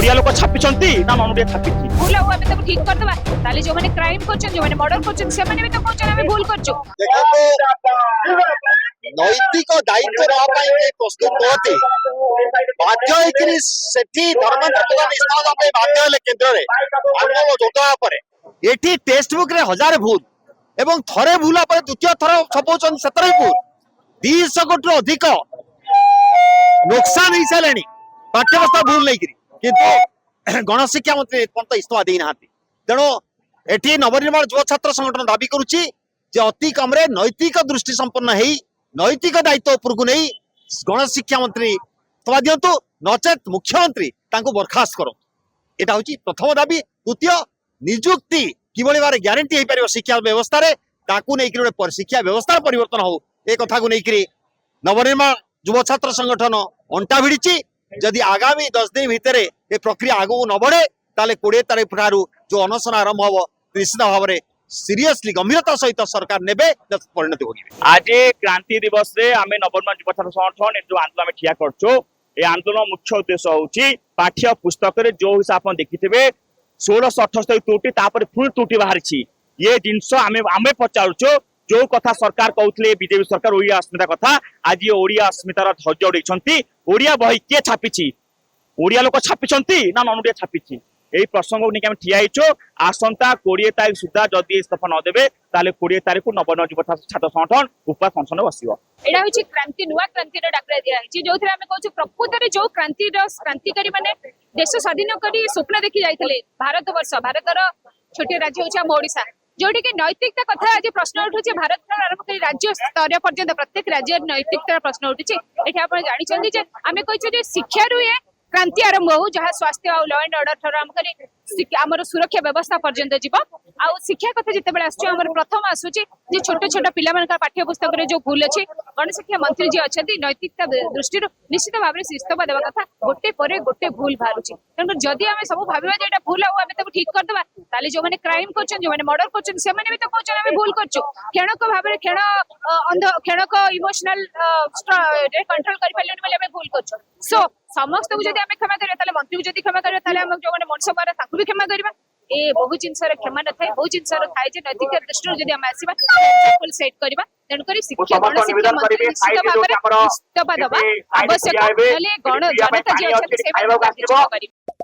ओडिया लोक छापिछंती ना नन ओडिया छापिछि भूल हो आमे ताको ठीक कर देबा ताले जो माने क्राइम करछन जो माने मर्डर करछन से माने भी तो कहछन आमे भूल करछु। नैतिक दायित्व रहा प्रस्तुत होती बाध्य होइकरी सेठी धर्मेंद्र प्रधान इस्ताफा देबा ପାଇଁ बाध्य हेले केंद्र रे आंदोलन जोगा परे एठी टेक्स्ट बुक रे हजार भूल एवं थरे भूला पर द्वितीय थर छपौछन सतरे भूल 200 कोटी रो अधिक नुकसान ही सालेनी पाठ्यवस्था भूल नहीं किंतु गणशिक्षा मंत्री पर्यंत इस्तीफा दे ना तेणु एटी नवनिर्माण युव छात्र संगठन दाबी करुच्ची जे अति कम नैतिक दृष्टि संपन्न है नैतिक दायित्व उपरकू नहीं गणशिक्षा मंत्री इस्तीफा दिंतु नचेत मुख्यमंत्री बर्खास्त करो यहाँ हूँ प्रथम दाबी। द्वितीय निजुक्ति किभली भाव ग्यारंटी हो पार शिक्षा व्यवस्था नहीं शिक्षा व्यवस्था परिवर्तन हो ए कथा को लेकर नवनिर्माण युव छात्र संगठन अंटा भिड़ी जदि आगामी 10 दिन भितर ये प्रक्रिया आगू न बढ़े ताले 20 तारीख ठारू जो अनशन आरंभ हम निश्चित भाव में सीरियसली गंभीरता सहित सरकार नेबे परिणत होगी। आज क्रांति दिवस रे आमे नवनिर्माण युव छात्र संगठन जो आंदोलन ठिया करछो ए आंदोलन मुख्य उद्देश्य होउची पाठ्य पुस्तक रे जो हिसाब आप देखिथिबे 1678 त्रुटि तापर पुणी त्रुटि बाहरी ये जिनस आमे पचारुछो जो कथा सरकार कहते बीजेपी सरकार ओडिया अस्मिता कथा आज ये ओडिया अस्मितार ध्वज उड़ाई ओडिया बही किए छापी ओडिया लोक छापिछंती ना नन ओडिया छापिछि यही प्रसंग को लेकिन ठिया होइछो आसंता 20 तारीख सुधा जदि इस्तीफा न देबे ताले 20 तारीख को नवनिर्माण युव छात्र संगठन उपवास अनशन बसिबो। एडा होछि क्रांति नुवा क्रांति रो डाकरा दिया होछि जोथरे हमें कहछु प्रकृत रे जो क्रांतिकारी माने देश स्वाधीन करी स्वप्न देखि जाइतले भारत छोटे राज्य होछि हम ओडिसा जोटी के नैतिकता कथा आज प्रश्न उठुचे भारत आरंभ कर राज्य स्तर पर्यंत प्रत्येक राज्य नैतिकता प्रश्न उठुचे एठी आपण जानि चंदी जे आमे कहछु जे शिक्षा रु ये क्रांति आरंभ हो जहाँ स्वास्थ्य और लॉ एंड ऑर्डर ठर आमर सुरक्षा व्यवस्था पर्यंत जीव आ शिक्षा कथा जिते आसुचे आमर प्रथम आसुचे जे छोट छोट पिला मानका पाठ्य पुस्तक रे जो भूल अछि गणशिक्षा मंत्री जी अछथि नैतिकता दृष्टि निश्चित भाव में इस्तीफा देवा कथा गोटे परे गोटे भूल बाहरुछि तेणु जदि आमे सब भाबिबा जे एटा भूल आ आमे ताको ठीक कर देबा ताले जो माने क्राइम करछन जो माने मर्डर करछन से माने भी तो कहछन आमे भूल करछु खेणक भाव में खेणक इमोशनल रे कंट्रोल करि पालेन बोले आमे भूल करछु सो समस्त को जदि आमे क्षमा करिया ताले मंत्री को जदि क्षमा करिया ताले हम जो माने मनुष्य मारे ताकू भी क्षमा करिबा ए बहु जिनसर क्षमा न थाए बहु जिनसर थाए जे नैतिक दृष्टि जदि हम आसीबा एग्जांपल सेट करबा तेन करी शिक्षा गण शिक्षा मंत्री निश्चित भाव में इस्तीफा देबा आवश्यक नले गण जनता जे अछि से